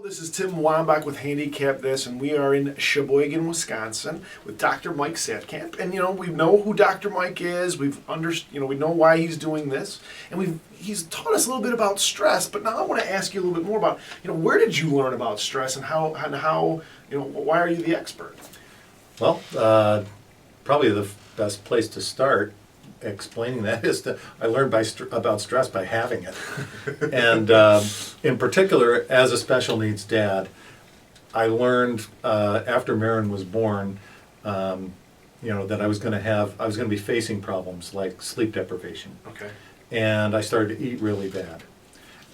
This is Tim Wambach with Handicap This, and we are in Sheboygan, Wisconsin, with Dr. Mike Saatkamp. And we know who Dr. Mike is. We know why he's doing this, and he's taught us a little bit about stress. But now I want to ask you a little bit more about where did you learn about stress, and how why are you the expert? Well, probably the best place to start explaining that is that I learned about stress by having it. And in particular, as a special needs dad, I learned after Marin was born, that I was going to be facing problems like sleep deprivation. Okay. And I started to eat really bad.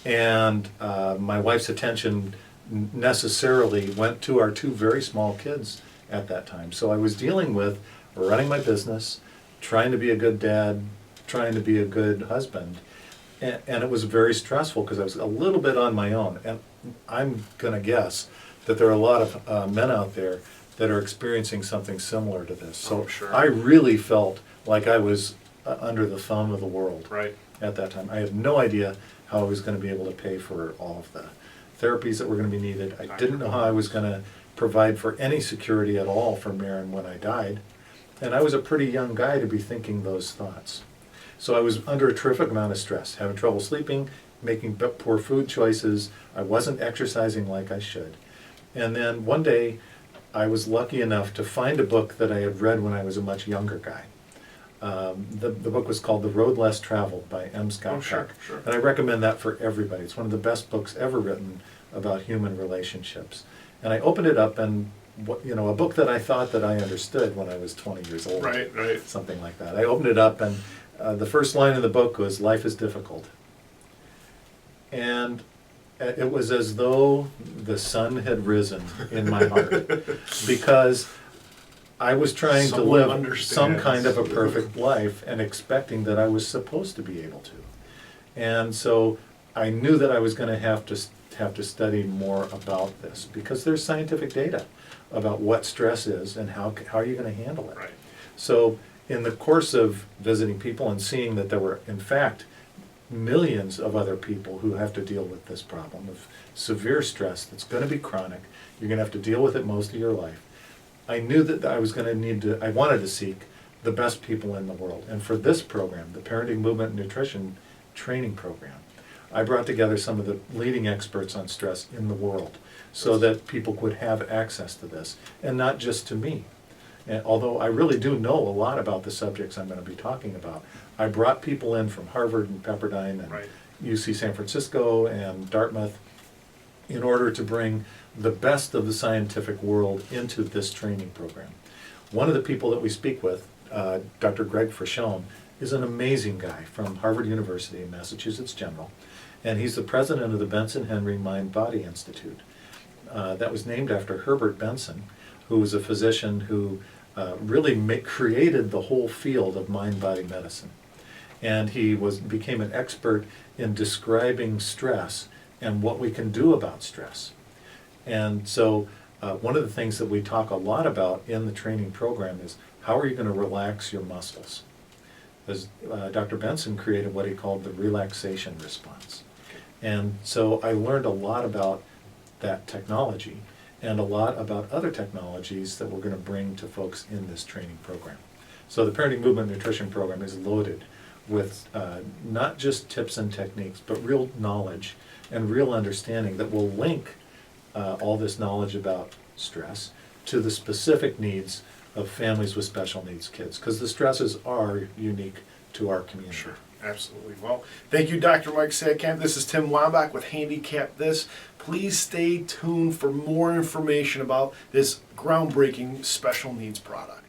And my wife's attention necessarily went to our two very small kids at that time. So I was dealing with running my business, trying to be a good dad, trying to be a good husband. And it was very stressful because I was a little bit on my own. And I'm going to guess that there are a lot of men out there that are experiencing something similar to this. So sure. I really felt like I was under the thumb of the world at that time. I had no idea how I was going to be able to pay for all of the therapies that were going to be needed. I didn't know how I was going to provide for any security at all for Marin when I died. And I was a pretty young guy to be thinking those thoughts. So I was under a terrific amount of stress, having trouble sleeping, making poor food choices. I wasn't exercising like I should. And then one day, I was lucky enough to find a book that I had read when I was a much younger guy. The book was called The Road Less Traveled by M. Scott Peck. Sure. And I recommend that for everybody. It's one of the best books ever written about human relationships. And I opened it up, and a book that I thought that I understood when I was 20 years old. Right. Something like that. I opened it up, and the first line of the book was, "Life is difficult." And it was as though the sun had risen in my heart, because I was trying to live some kind of a perfect life and expecting that I was supposed to be able to. And so I knew that I was going to have to study more about this, because there's scientific data about what stress is and how are you going to handle it. Right. So in the course of visiting people and seeing that there were, in fact, millions of other people who have to deal with this problem of severe stress that's going to be chronic, you're going to have to deal with it most of your life, I knew that I wanted to seek the best people in the world. And for this program, the Parenting, Movement, and Nutrition Training Program, I brought together some of the leading experts on stress in the world so that people could have access to this, and not just to me. And although I really do know a lot about the subjects I'm going to be talking about, I brought people in from Harvard and Pepperdine and UC San Francisco and Dartmouth in order to bring the best of the scientific world into this training program. One of the people that we speak with, Dr. Greg Frachon, is an amazing guy from Harvard University in Massachusetts General, and he's the president of the Benson Henry Mind-Body Institute. That was named after Herbert Benson, who was a physician who really created the whole field of mind-body medicine. And he became an expert in describing stress and what we can do about stress. And so one of the things that we talk a lot about in the training program is how are you going to relax your muscles? Because Dr. Benson created what he called the relaxation response. And so I learned a lot about that technology and a lot about other technologies that we're going to bring to folks in this training program. So the Parenting, Movement, and Nutrition Program is loaded with not just tips and techniques, but real knowledge and real understanding that will link all this knowledge about stress to the specific needs of families with special needs kids, because the stresses are unique to our community. Sure. Absolutely. Well, thank you, Dr. Mike Saatkamp. This is Tim Wambach with Handicap This. Please stay tuned for more information about this groundbreaking special needs product.